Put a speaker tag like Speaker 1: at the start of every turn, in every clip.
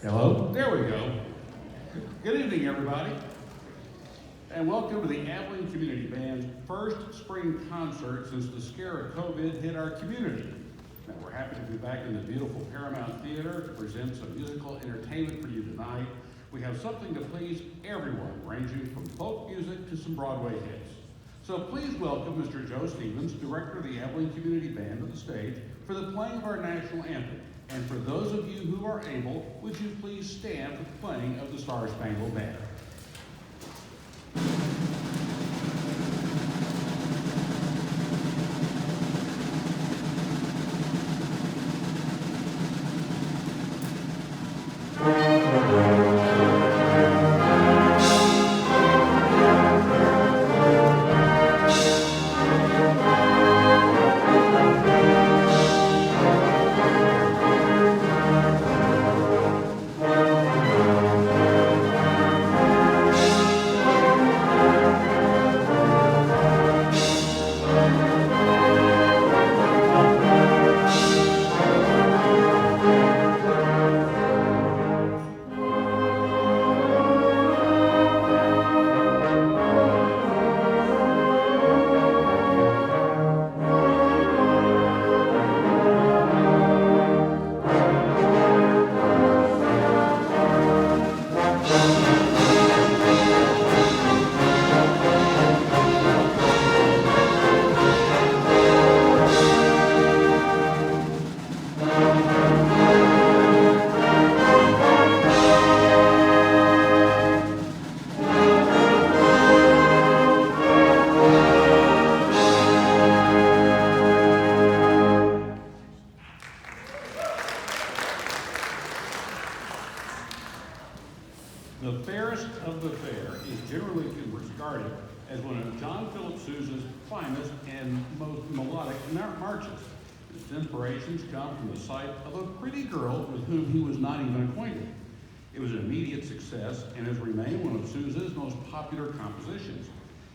Speaker 1: Hello? There we go. Good evening, everybody. And welcome to the Abilene Community Band's first spring concert since the scare of COVID hit our community. Now, we're happy to be back in the beautiful Paramount Theatre to present some musical entertainment for you tonight. We have something to please everyone, ranging from folk music to some Broadway hits. So please welcome Mr. Joe Stevens, Director of the Abilene Community Band, to the stage for the playing of our national anthem. And for those of you who are able, would you please stand for the playing of the Star-Spangled Banner. The fairest of the fair is generally regarded as one of John Philip Sousa's finest and most melodic marches. Its inspirations come from the sight of a pretty girl with whom he was not even acquainted. It was an immediate success and has remained one of Sousa's most popular compositions.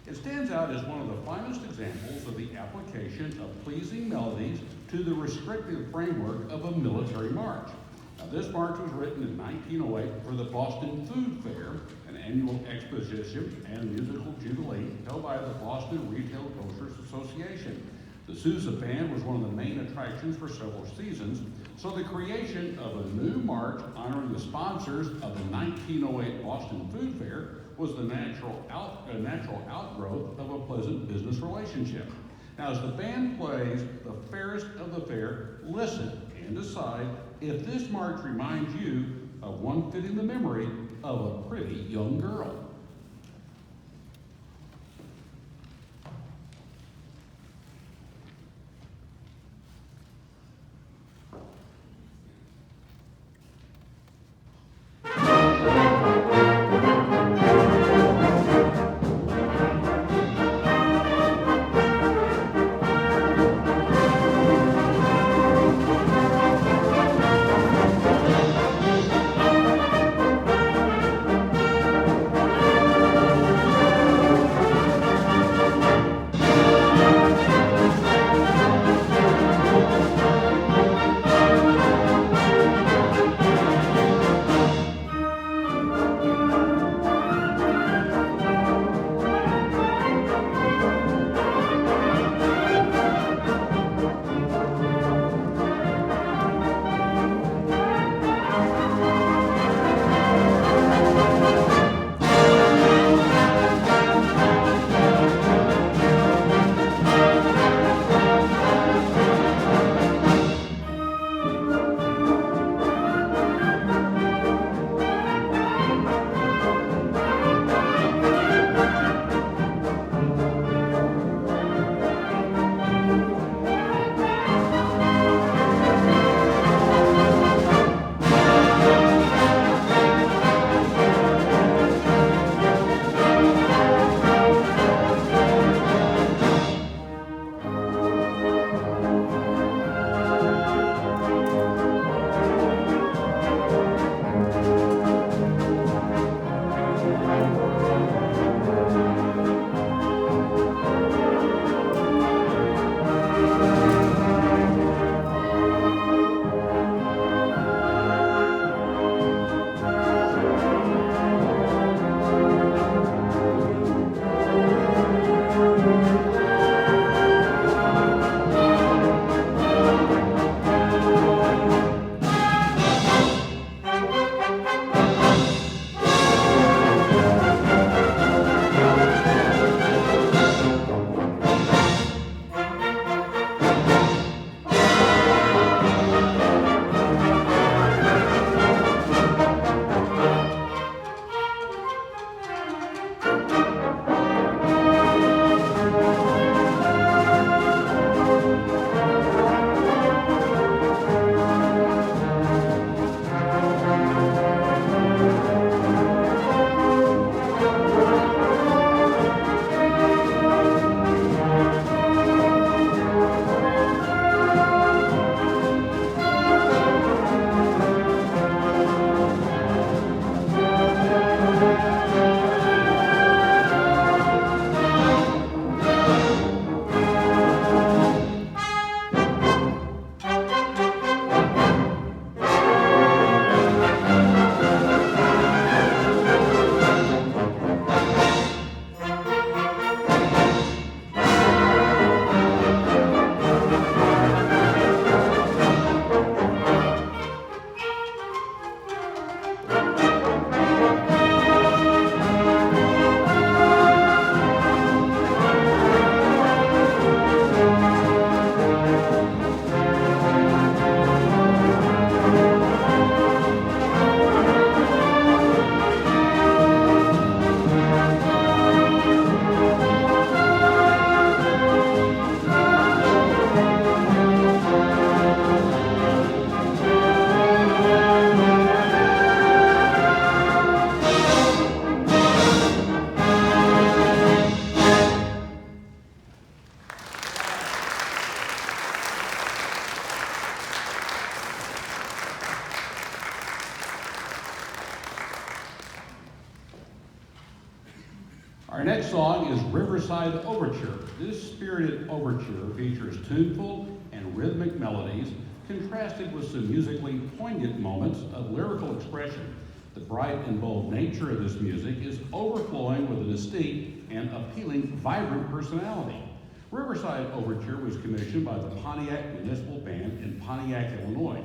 Speaker 1: It stands out as one of the finest examples of the application of pleasing melodies to the restrictive framework of a military march. Now, this march was written in 1908 for the Boston Food Fair, an annual exposition and musical jubilee held by the Boston Retail Grocers Association. The Sousa Band was one of the main attractions for several seasons, so the creation of a new march honoring the sponsors of the 1908 Boston Food Fair was the natural outgrowth of a pleasant business relationship. Now, as the band plays the fairest of the fair, listen and decide if this march reminds you of one fitting the memory of a pretty young girl. Our next song is Riverside Overture. This spirited overture features tuneful and rhythmic melodies contrasted with some musically poignant moments of lyrical expression. The bright and bold nature of this music is overflowing with a distinct and appealing, vibrant personality. Riverside Overture was commissioned by the Pontiac Municipal Band in Pontiac, Illinois.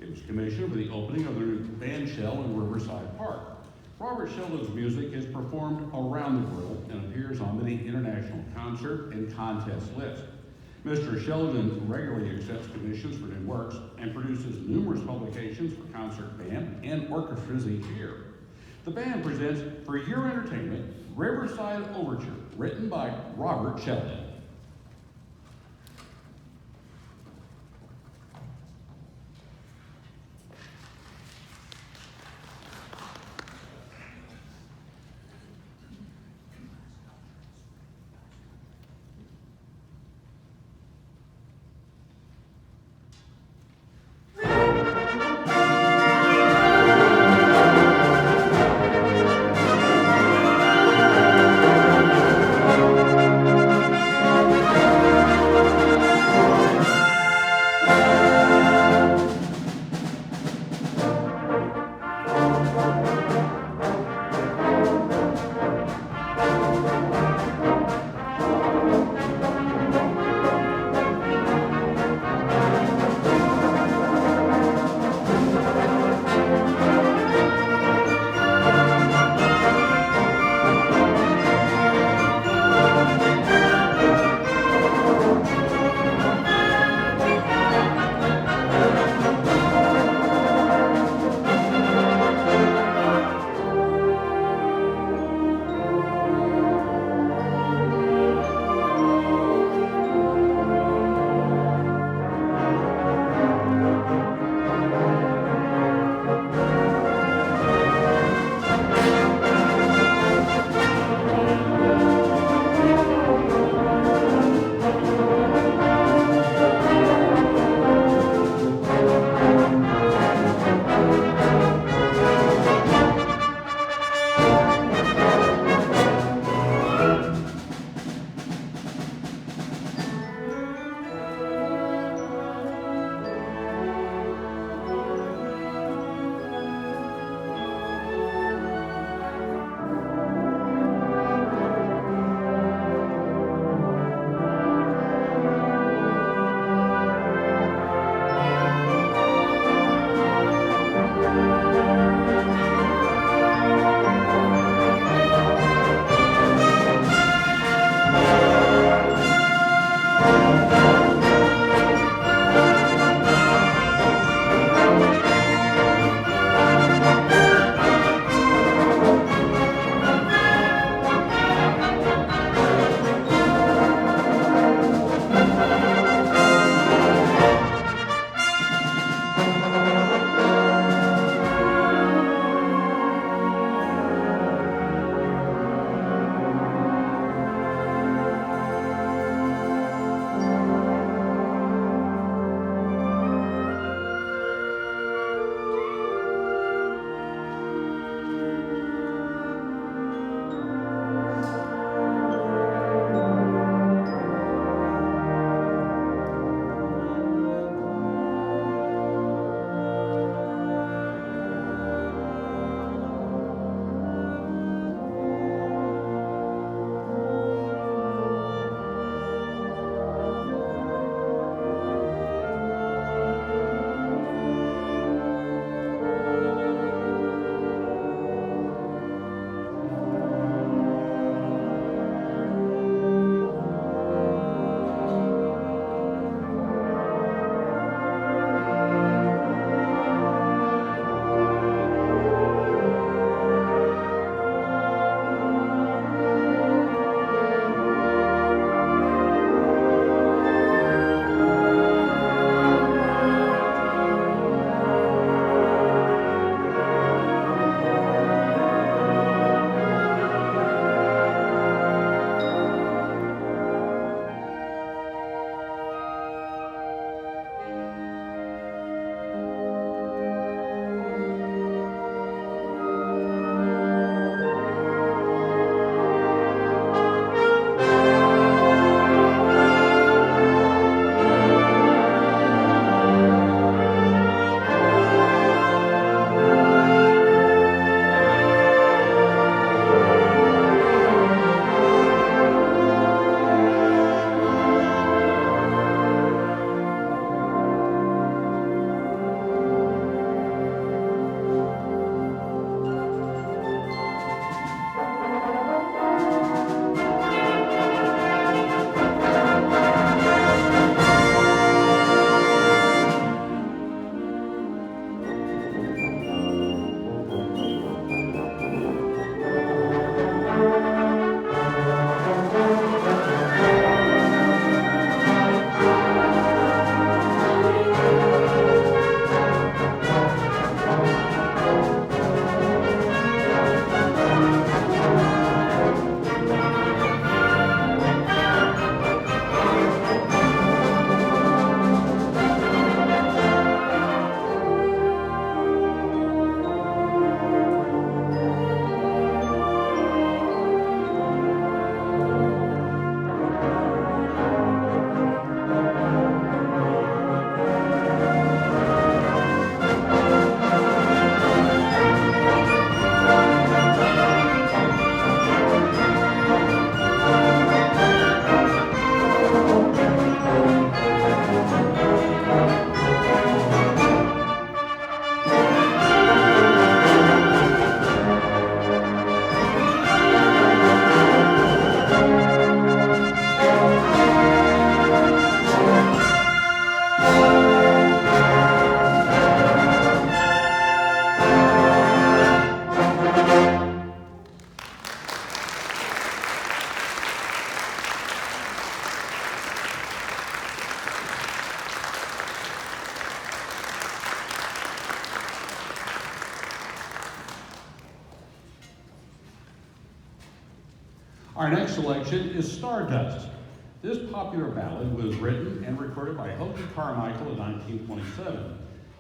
Speaker 1: It was commissioned for the opening of their new band shell in Riverside Park. Robert Sheldon's music is performed around the world and appears on many international concert and contest lists. Mr. Sheldon regularly accepts commissions for new works and produces numerous publications for concert band and orchestras each year. The band presents for your entertainment Riverside Overture, written by Robert Sheldon. Our next selection is Stardust. This popular ballad was written and recorded by Hoagie Carmichael in 1927.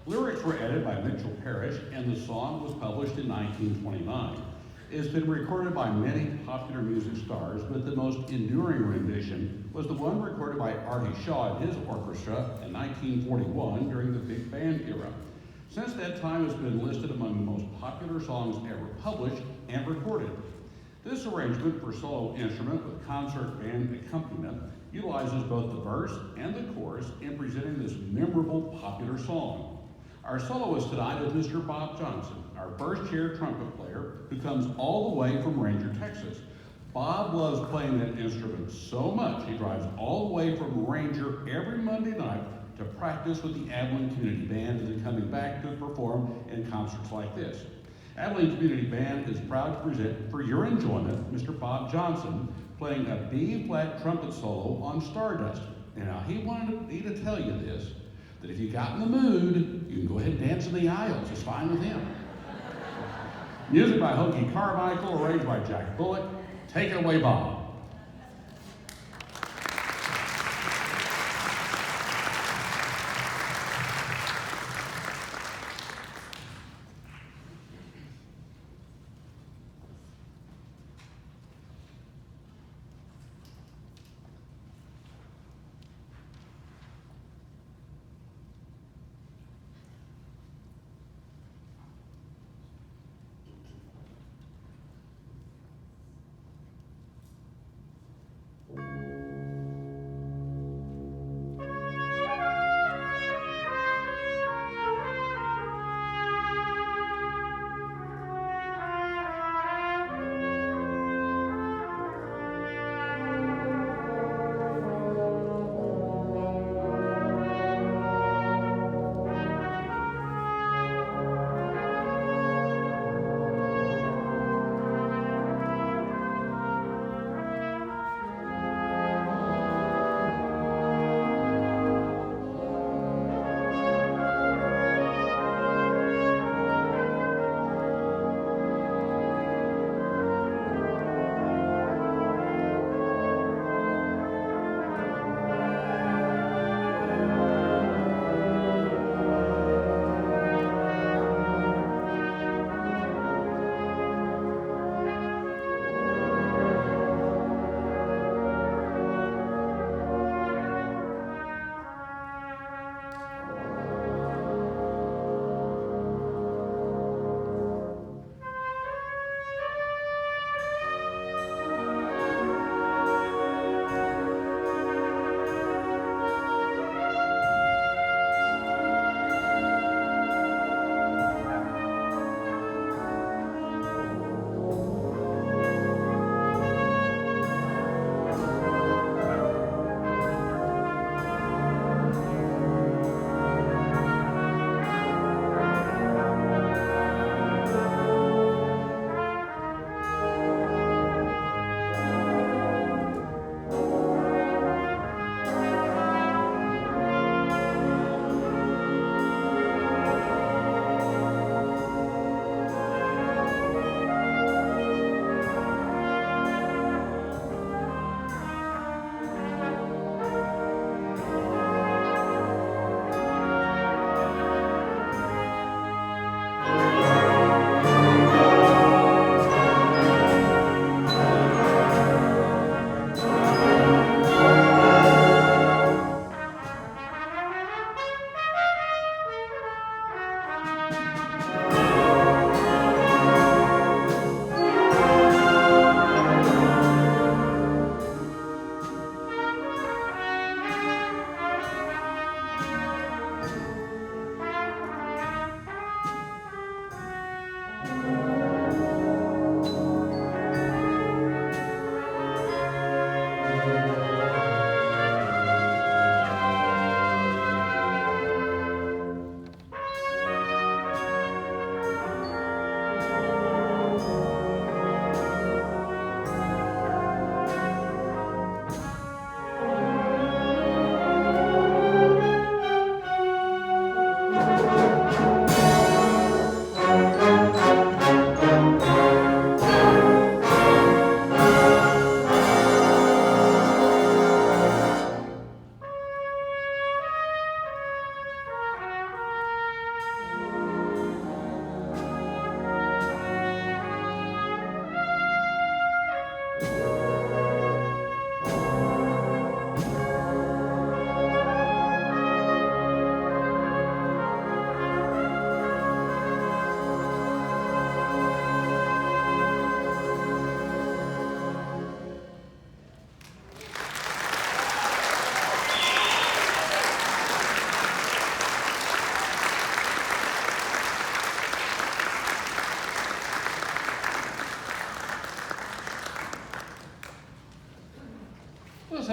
Speaker 1: Lyrics were added by Mitchell Parrish, and the song was published in 1929. It's been recorded by many popular music stars, but the most enduring rendition was the one recorded by Artie Shaw and his orchestra in 1941 during the big band era. Since that time, it's been listed among the most popular songs ever published and recorded. This arrangement for solo instrument with concert band accompaniment utilizes both the verse and the chorus in presenting this memorable popular song. Our soloist tonight is Mr. Bob Johnson, our first chair trumpet player, who comes all the way from Ranger, Texas. Bob loves playing that instrument so much, he drives all the way from Ranger every Monday night to practice with the Abilene Community Band and then coming back to perform in concerts like this. Abilene Community Band is proud to present for your enjoyment Mr. Bob Johnson playing a B-flat trumpet solo on Stardust. And now he wanted me to tell you this, that if you got in the mood, you can go ahead and dance in the aisles. It's fine with him. Music by Hoagie Carmichael, arranged by Jack Bullock. Take it away, Bob.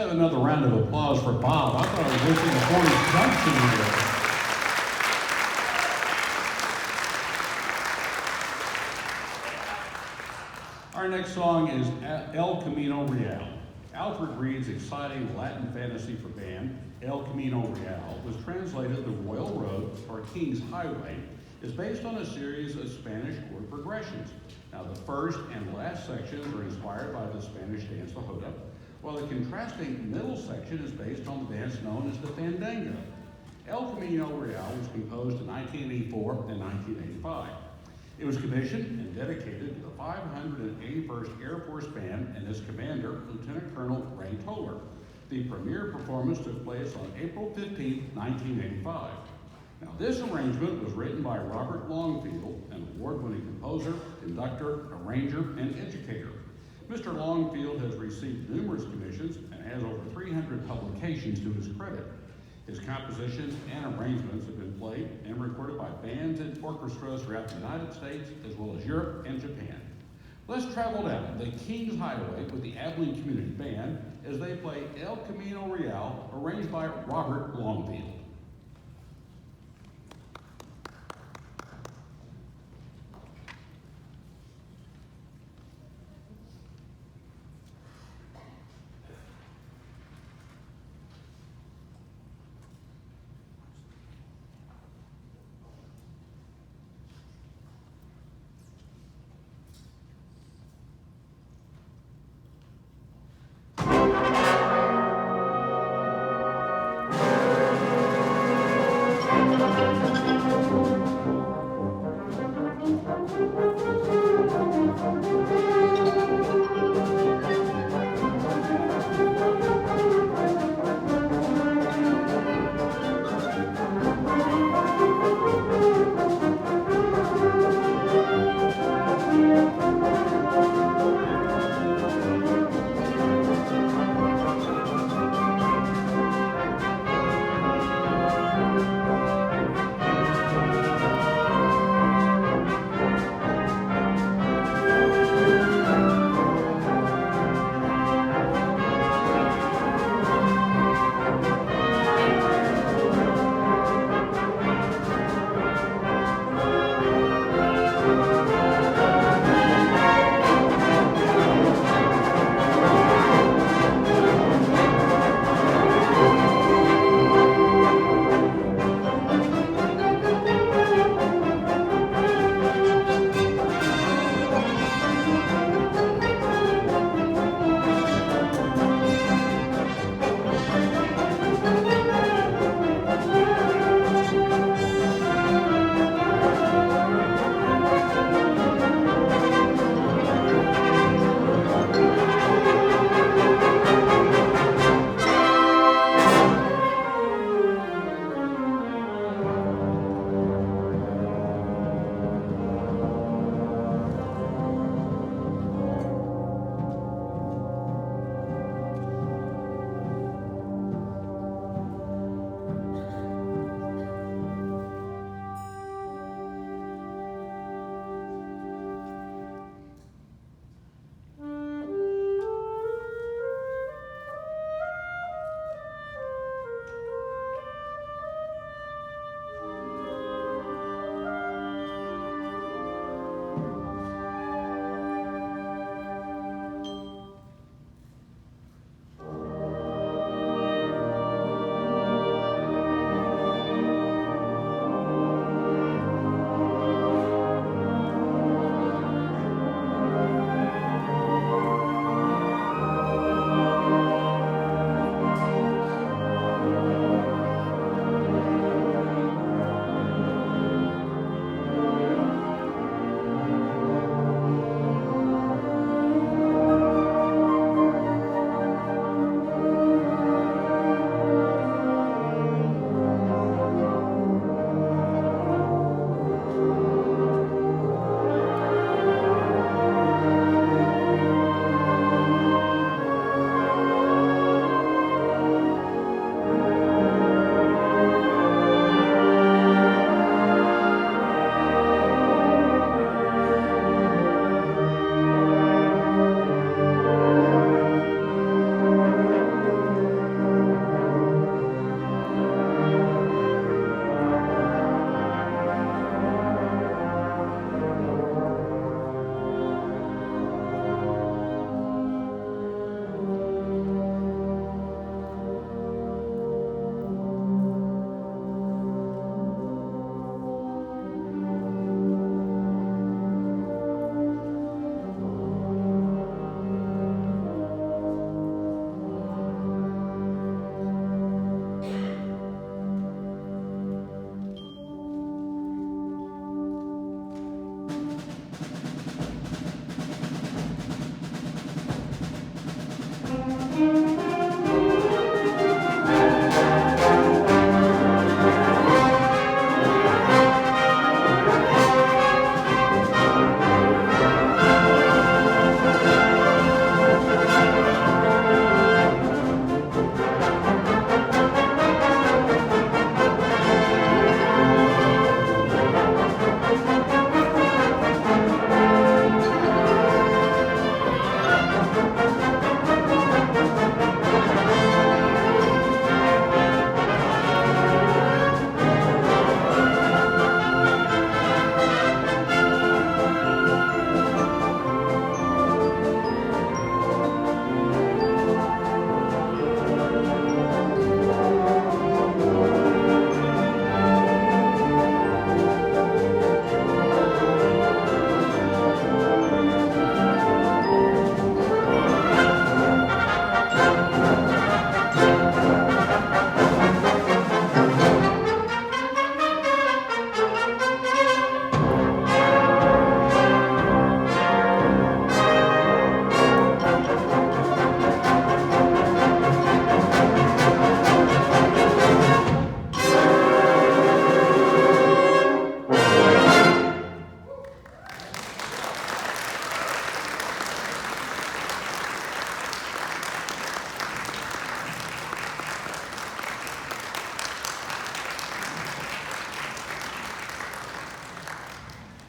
Speaker 1: have another round of applause for Bob. I thought I was listening to Forrest Gump here. Our next song is El Camino Real. Alfred Reed's exciting Latin fantasy for band, El Camino Real, was translated The Royal Road, or King's Highway, is based on a series of Spanish chord progressions. Now, the first and last sections are inspired by the Spanish dance La Jota, while the contrasting middle section is based on the dance known as the Fandango. El Camino Real was composed in 1984 and 1985. It was commissioned and dedicated to the 581st Air Force Band and its commander, Lieutenant Colonel Ray Toller. The premiere performance took place on April 15, 1985. Now, this arrangement was written by Robert Longfield, an award-winning composer, conductor, arranger, and educator. Mr. Longfield has received numerous commissions and has over 300 publications to his credit. His compositions and arrangements have been played and recorded by bands and orchestras throughout the United States, as well as Europe and Japan. Let's travel down the King's Highway with the Abilene Community Band as they play El Camino Real, arranged by Robert Longfield.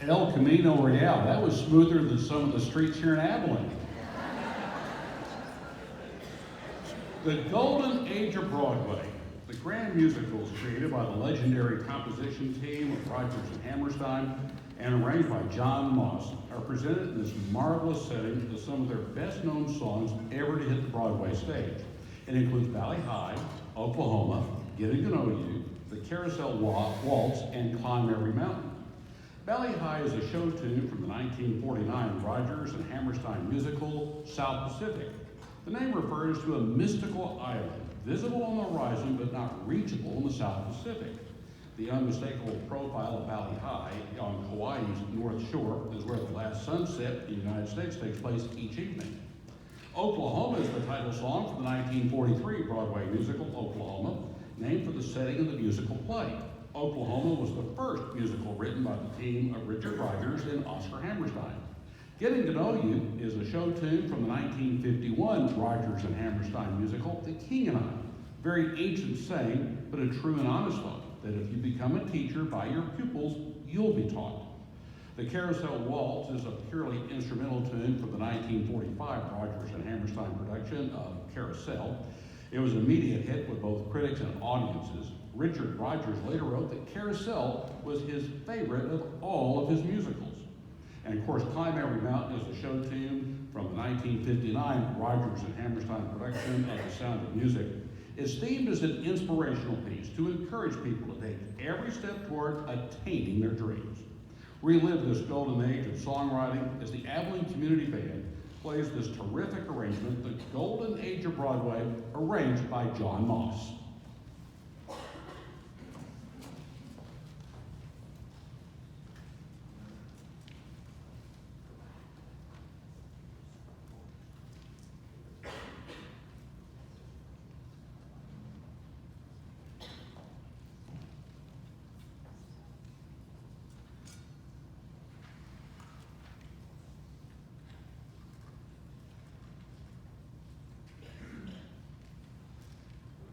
Speaker 1: El Camino Real. That was smoother than some of the streets here in Abilene. The Golden Age of Broadway. The grand musicals created by the legendary composition team of Rodgers and Hammerstein and arranged by John Moss are presented in this marvelous setting with some of their best-known songs ever to hit the Broadway stage. It includes Valley High, Oklahoma, Getting to Know You, the Carousel Waltz, and Climb Every Mountain. Valley High is a show tune from the 1949 Rodgers and Hammerstein musical, South Pacific. The name refers to a mystical island, visible on the horizon but not reachable in the South Pacific. The unmistakable profile of Valley High on Hawaii's North Shore is where the last sunset in the United States takes place each evening. Oklahoma is the title song for the 1943 Broadway musical, Oklahoma, named for the setting of the musical play. Oklahoma was the first musical written by the team of Richard Rodgers and Oscar Hammerstein. Getting to Know You is a show tune from the 1951 Rodgers and Hammerstein musical, The King and I. Very ancient saying, but a true and honest one, that if you become a teacher by your pupils, you'll be taught. The Carousel Waltz is a purely instrumental tune from the 1945 Rodgers and Hammerstein production of Carousel. It was an immediate hit with both critics and audiences. Richard Rodgers later wrote that Carousel was his favorite of all of his musicals. And of course, Climb Every Mountain is a show tune from the 1959 Rodgers and Hammerstein production of The Sound of Music. It's themed as an inspirational piece to encourage people to take every step toward attaining their dreams. Relive this golden age of songwriting as the Abilene Community Band plays this terrific arrangement, The Golden Age of Broadway, arranged by John Moss.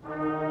Speaker 2: Thank you.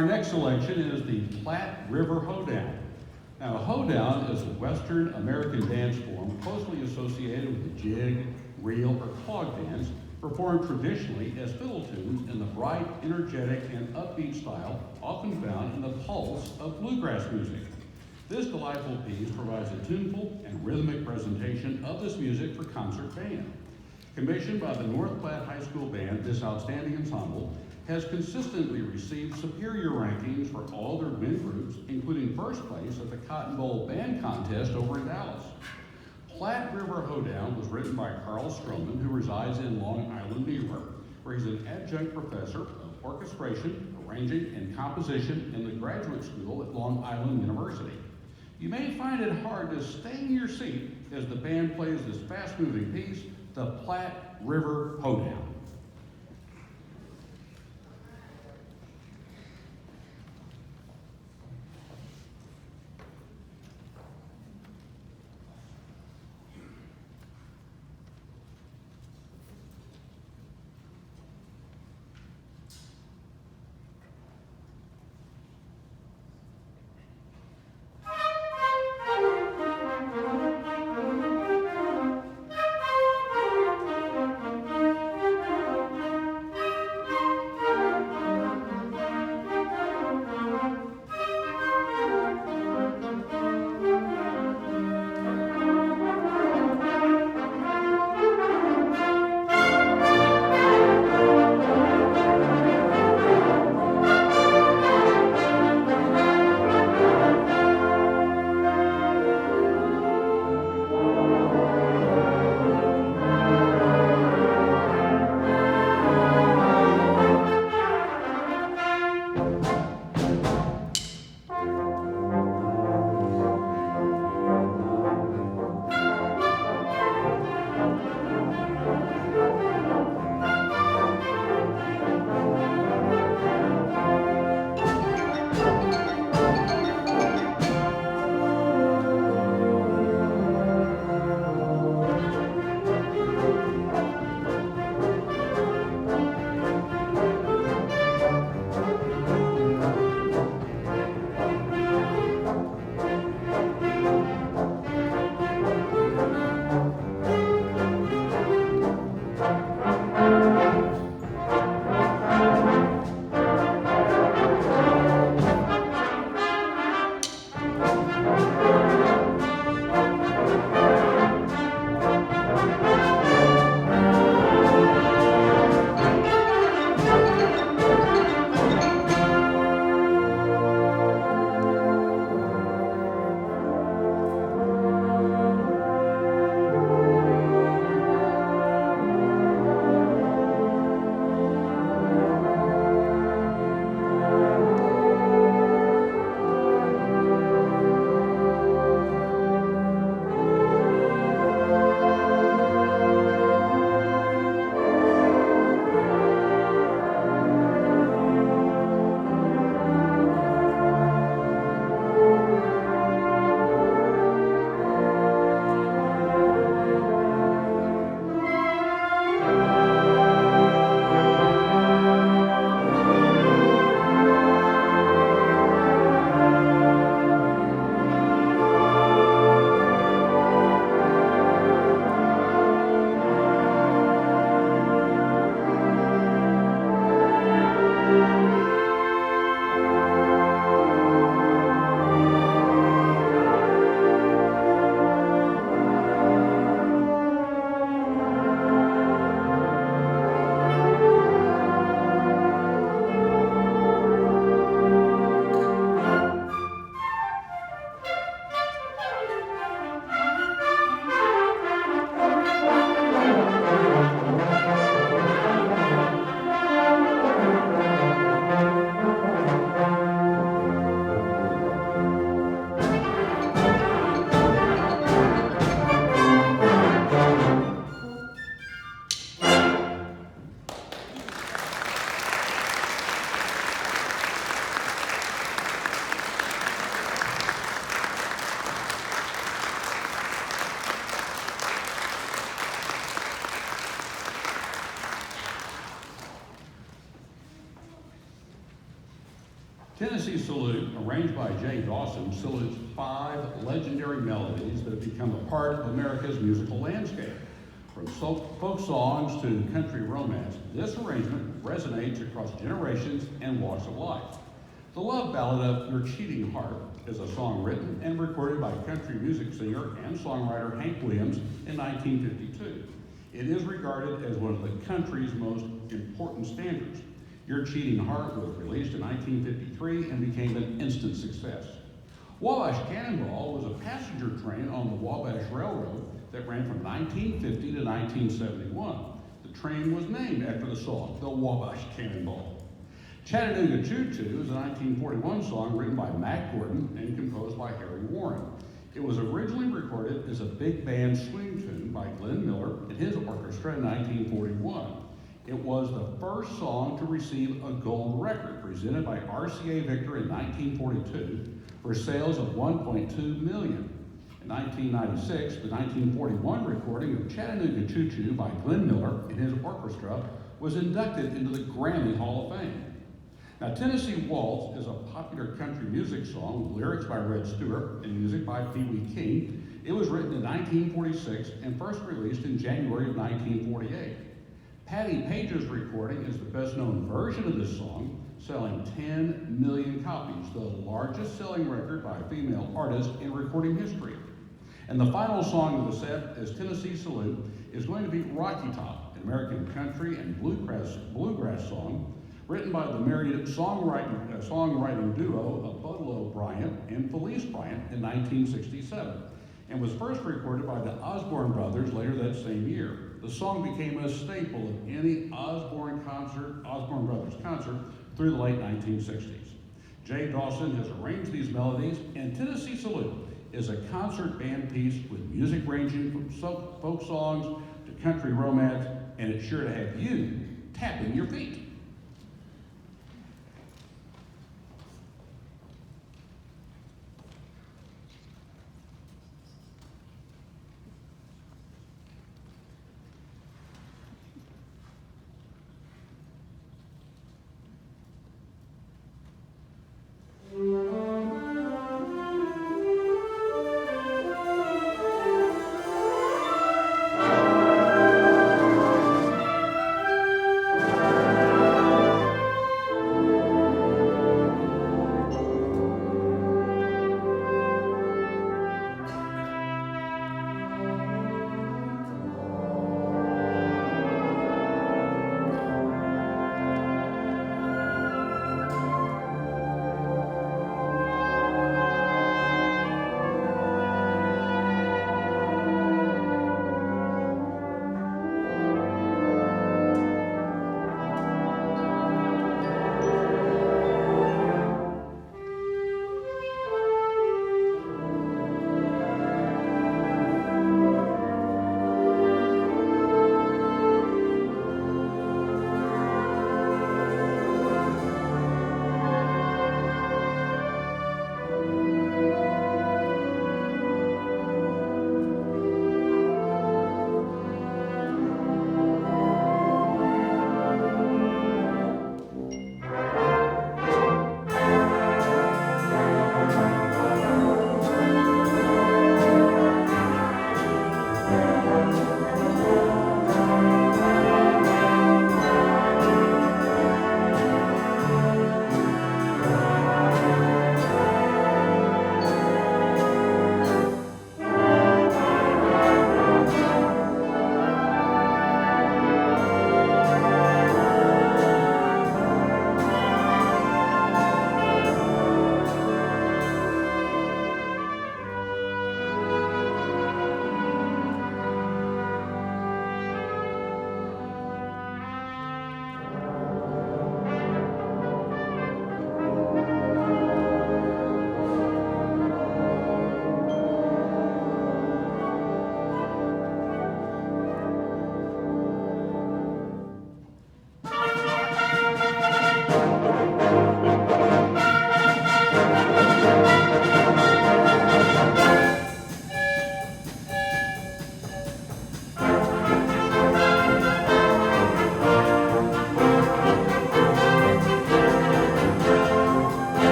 Speaker 1: Our next selection is the Platte River Hoedown. Now, a hoedown is a Western American dance form closely associated with the jig, reel, or clog dance, performed traditionally as fiddle tunes in the bright, energetic, and upbeat style often found in the pulse of bluegrass music. This delightful piece provides a tuneful and rhythmic presentation of this music for concert band. Commissioned by the North Platte High School Band, this outstanding ensemble has consistently received superior rankings for all their band groups, including first place at the Cotton Bowl Band Contest over in Dallas. Platte River Hoedown was written by Carl Stroman, who resides in Long Island, New York, where he's an adjunct professor of orchestration, arranging, and composition in the graduate school at Long Island University. You may find it hard to stay in your seat as the band plays this fast-moving piece, the Platte River Hoedown. Tennessee Salute, arranged by Jay Dawson, salutes 5 legendary melodies that have become a part of America's musical landscape. From folk songs to country romance, this arrangement resonates across generations and walks of life. The love ballad of Your Cheating Heart is a song written and recorded by country music singer and songwriter Hank Williams in 1952. It is regarded as one of the country's most important standards. Your Cheating Heart was released in 1953 and became an instant success. Wabash Cannonball was a passenger train on the Wabash Railroad that ran from 1950 to 1971. The train was named after the song, the Wabash Cannonball. Chattanooga Choo Choo is a 1941 song written by Mack Gordon and composed by Harry Warren. It was originally recorded as a big band swing tune by Glenn Miller and his orchestra in 1941. It was the first song to receive a gold record presented by RCA Victor in 1942 for sales of 1.2 million. In 1996, the 1941 recording of Chattanooga Choo Choo by Glenn Miller and his orchestra was inducted into the Grammy Hall of Fame. Now, Tennessee Waltz is a popular country music song with lyrics by Red Stewart and music by Pee Wee King. It was written in 1946 and first released in January of 1948. Patti Page's recording is the best-known version of this song, selling 10 million copies, the largest selling record by a female artist in recording history. And the final song of the set, as Tennessee Salute, is going to be Rocky Top, an American country and bluegrass song written by the married songwriting duo of Butler Bryant and Felice Bryant in 1967, and was first recorded by the Osborne Brothers later that same year. The song became a staple of any Osborne Brothers concert through the late 1960s. Jay Dawson has arranged these melodies, and Tennessee Salute is a concert band piece with music ranging from folk songs to country romance, and it's sure to have you tapping your feet.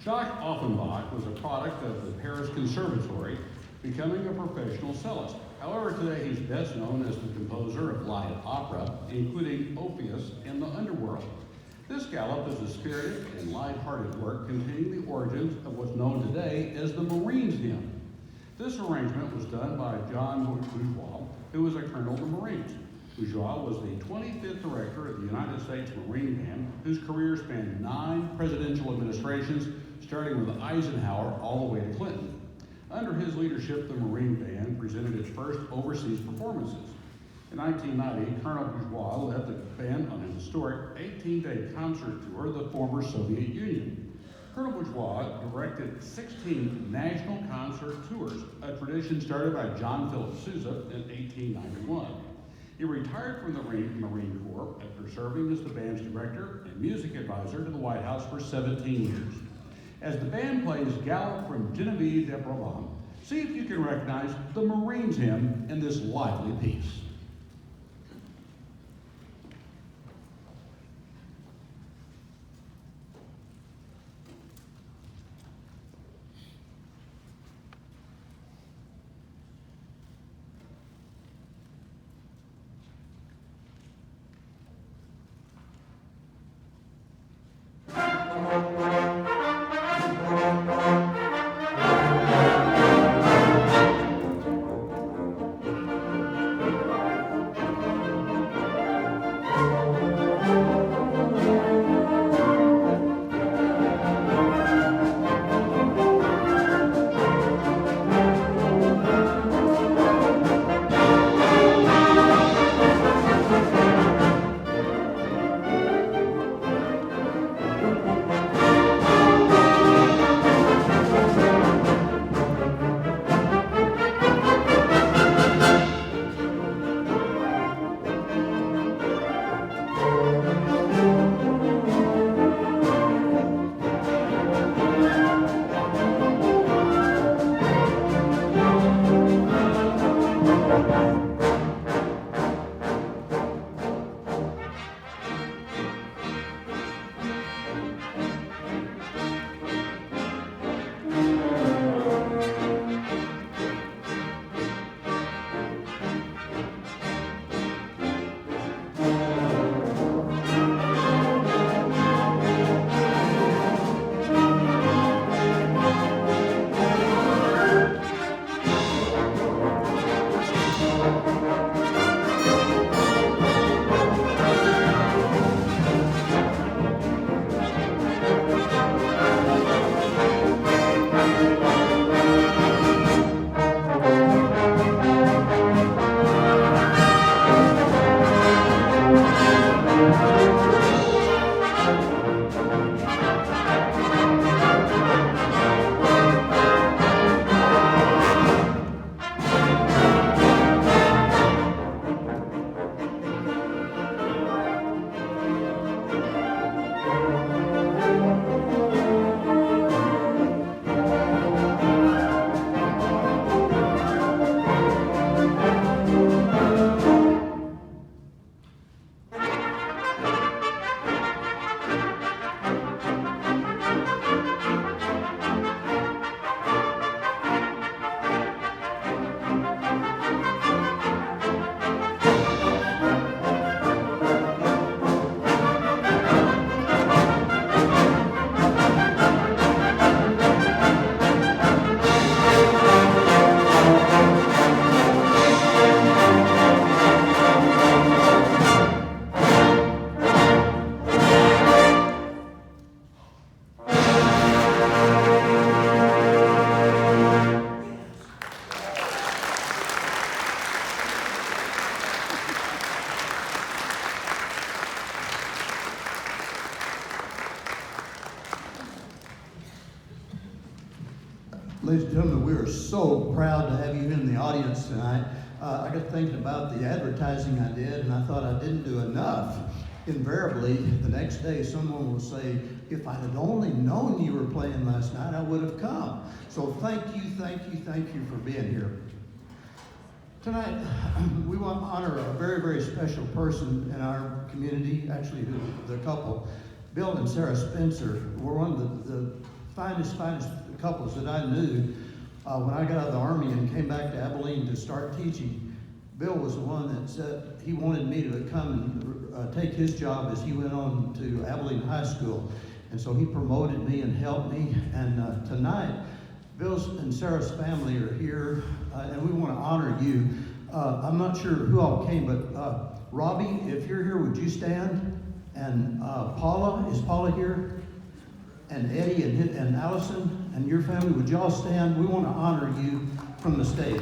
Speaker 1: Jacques Offenbach was a product of the Paris Conservatory, becoming a professional cellist. However, today he's best known as the composer of light opera, including Orpheus and the Underworld. This galop is a spirited and light-hearted work containing the origins of what's known today as the Marines Hymn. This arrangement was done by John Bourgeois, who was a colonel of the Marines. Bourgeois was the 25th director of the United States Marine Band, whose career spanned 9 presidential administrations, starting with Eisenhower all the way to Clinton. Under his leadership, the Marine Band presented its first overseas performances. In 1990, Colonel Bourgeois led the band on a historic 18-day concert tour of the former Soviet Union. Colonel Bourgeois directed 16 national concert tours, a tradition started by John Philip Sousa in 1891. He retired from the Marine Corps after serving as the band's director and music advisor to the White House for 17 years. As the band plays Galop from Genevieve de Provence, see if you can recognize the Marines Hymn in this lively piece.
Speaker 2: Ladies and gentlemen, we are so proud to have you in the audience tonight. I got thinking about the advertising I did, and I thought I didn't do enough. Invariably, the next day, someone will say, if I had only known you were playing last night, I would have come. So thank you for being here. Tonight, we want to honor a very, very special person in our community, actually the couple. Bill and Sarah Spencer were one of the finest couples that I knew when I got out of the Army and came back to Abilene to start teaching. Bill was the one that said he wanted me to come and take his job as he went on to Abilene High School. And so he promoted me and helped me. And tonight, Bill's and Sarah's family are here, and we want to honor you. I'm not sure who all came, but Robbie, if you're here, would you stand? And Paula, is Paula here? And Eddie and Allison and your family, would y'all stand? We want to honor you from the stage.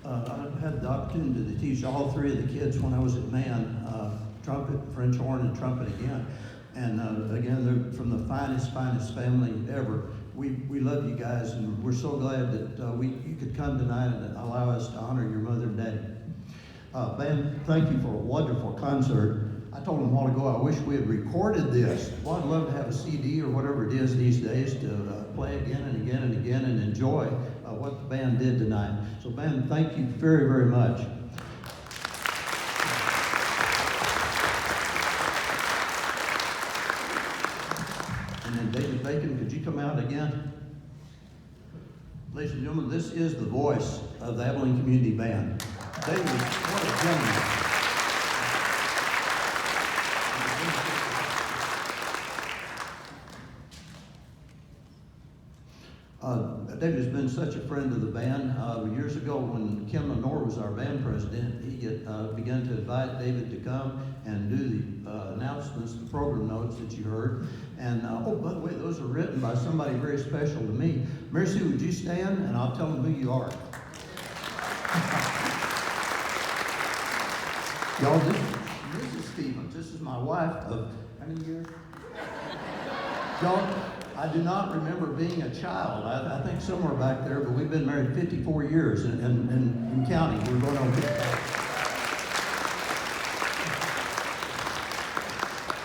Speaker 2: I've had the opportunity to teach all three of the kids when I was at Man, trumpet, French horn, and trumpet again. And again, they're from the finest family ever. We love you guys, and we're so glad that you could come tonight and allow us to honor your mother and daddy. Band, thank you for a wonderful concert. I told them a while ago, I wish we had recorded this. Well, I'd love to have a CD or whatever it is these days to play again and again and again and enjoy what the band did tonight. So band, thank you very, very much. And then David Bacon, could you come out again? Ladies and gentlemen, this is the voice of the Abilene Community Band. David, what a gentleman. David has been such a friend of the band. Years ago, when Kim Lenore was our band president, he began to invite David to come and do the announcements, the program notes that you heard. And oh, by the way, those are written by somebody very special to me. Mary Sue, would you stand and I'll tell them who you are. Y'all, this is Mrs. Stevens. This is my wife of how many years? Y'all, I do not remember being a child. I think somewhere back there, but we've been married 54 years in county. We're going on 55.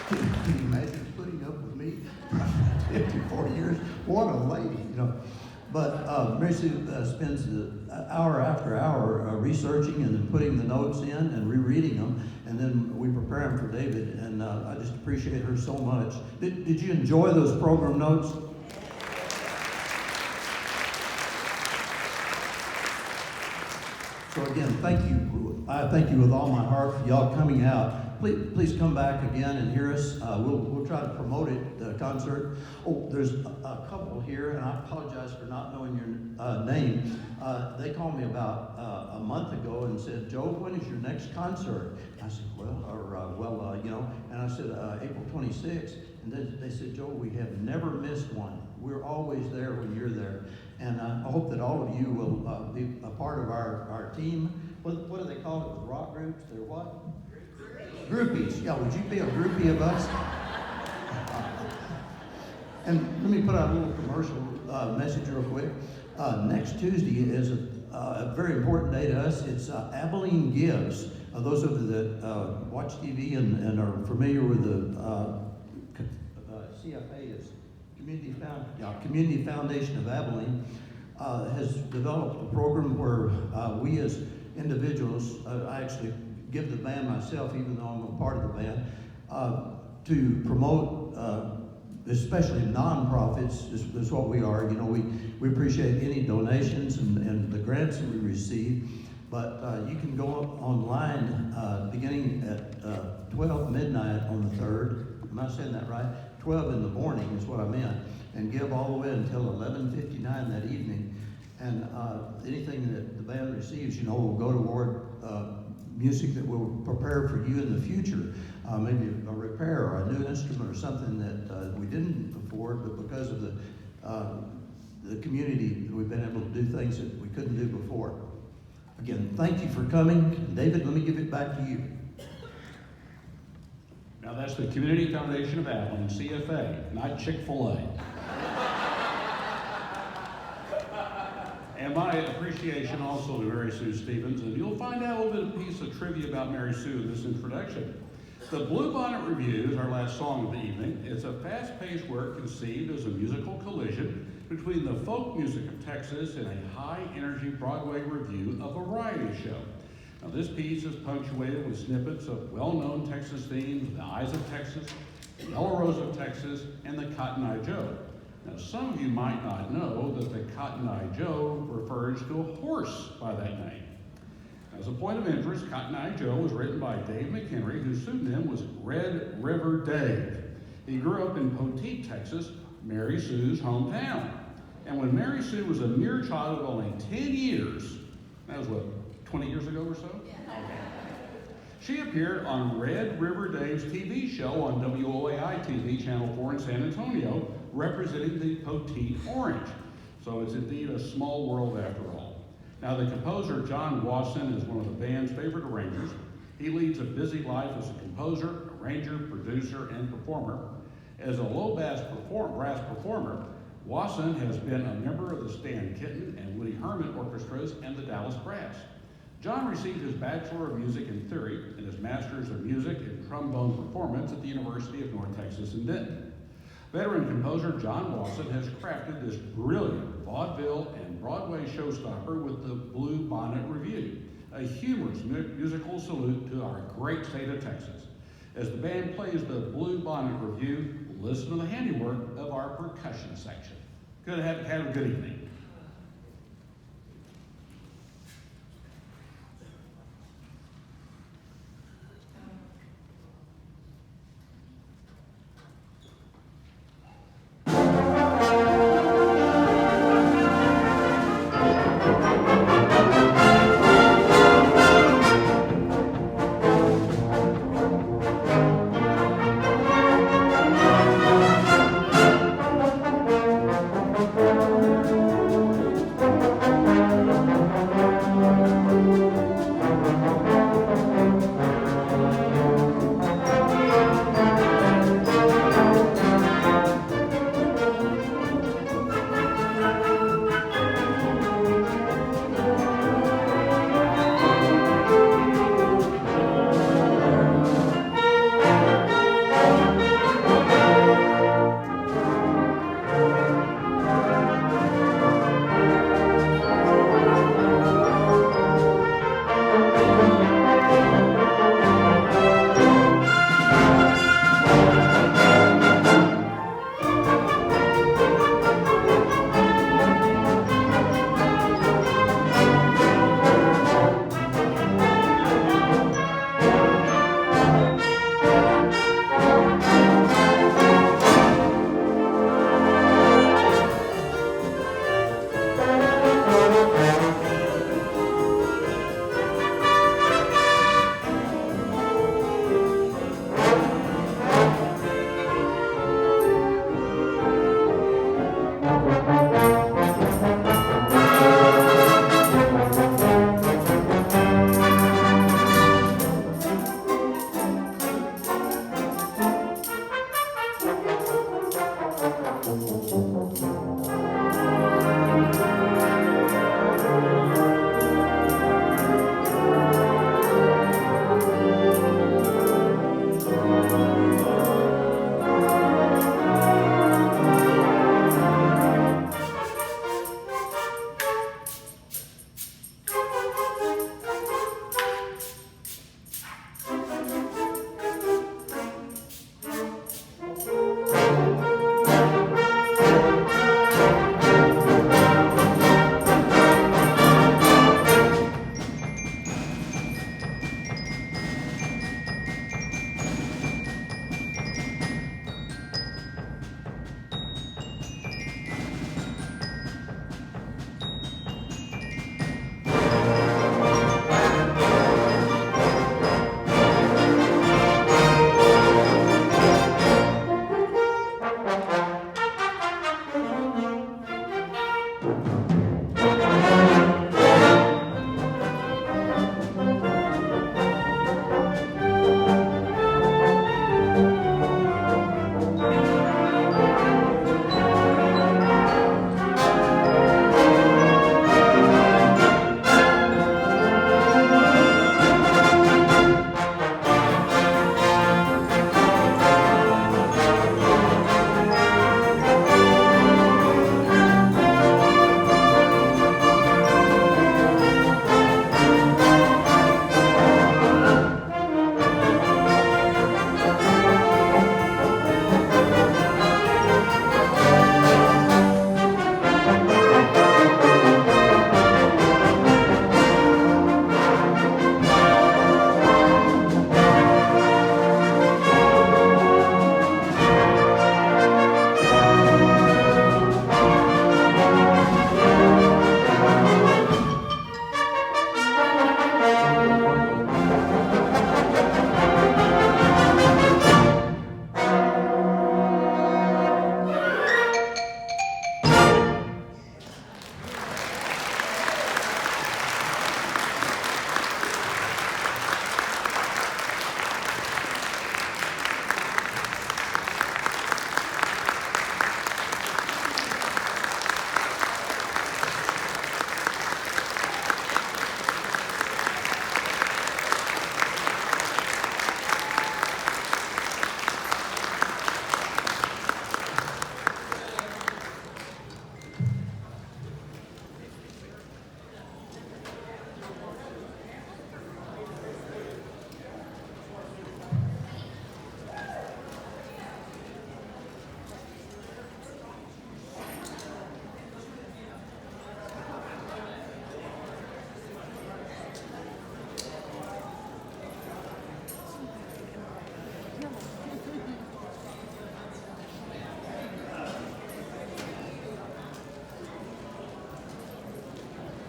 Speaker 2: Can you imagine putting up with me for 54 years? What a lady, you know. But Mary Sue spends hour after hour researching and then putting the notes in and rereading them, and then we prepare them for David, and I just appreciate her so much. Did you enjoy those program notes? So again, thank you. I thank you with all my heart for y'all coming out. Please come back again and hear us. We'll try to promote it, the concert. Oh, there's a couple here, and I apologize for not knowing your name. They called me about a month ago and said, Joe, when is your next concert? I said, you know, and I said, April 26th. And then they said, Joe, we have never missed one. We're always there when you're there. And I hope that all of you will be a part of our team. What do they call it with rock groups? They're what? Groupies. Yeah, would you be a groupie of us? And let me put out a little commercial message real quick. Next Tuesday is a very important day to us. It's Abilene Gives. Those of you that watch TV and are familiar with the CFA, is Community Foundation of Abilene, has developed a program where we as individuals, I actually give the band myself, even though I'm a part of the band, to promote, especially nonprofits, is what we are. You know, we appreciate any donations and the grants that we receive, but you can go up online beginning at 12 midnight on the 3rd. Am I saying that right? 12 in the morning is what I meant, and give all the way until 11:59 that evening. And anything that the band receives, you know, will go toward music that will prepare for you in the future. Maybe a repair or a new instrument or something that we didn't afford, but because of the community, we've been able to do things that we couldn't do before. Again, thank you for coming. David, let me give it back to you.
Speaker 1: Now that's the Community Foundation of Abilene, CFA, not Chick-fil-A. And my appreciation also to Mary Sue Stevens, and you'll find out a little bit of piece of trivia about Mary Sue in this introduction. The Bluebonnet Review is our last song of the evening. It's a fast-paced work conceived as a musical collision between the folk music of Texas and a high-energy Broadway review of a variety show. Now, this piece is punctuated with snippets of well-known Texas themes, The Eyes of Texas, The Yellow Rose of Texas, and the Cotton Eye Joe. Now, some of you might not know that the Cotton Eye Joe refers to a horse by that name. As a point of interest, Cotton Eye Joe was written by Dave McHenry, whose pseudonym was Red River Dave. He grew up in Poteet, Texas, Mary Sue's hometown. And when Mary Sue was a mere child of only 10 years, that was what, 20 years ago or so? Yeah. She appeared on Red River Dave's TV show on WOAI TV, Channel 4 in San Antonio, representing the Poteet Orange. So it's indeed a small world after all. Now, the composer, John Wasson, is one of the band's favorite arrangers. He leads a busy life as a composer, arranger, producer, and performer. As a low-bass brass performer, Wasson has been a member of the Stan Kenton and Woody Herman orchestras and the Dallas Brass. John received his Bachelor of Music in Theory and his Master's of Music in Trombone Performance at the University of North Texas in Denton. Veteran composer John Wasson has crafted this brilliant vaudeville and Broadway showstopper with the Bluebonnet Review, a humorous musical salute to our great state of Texas. As the band plays the Bluebonnet Review, listen to the handiwork of our percussion section. Have a good evening.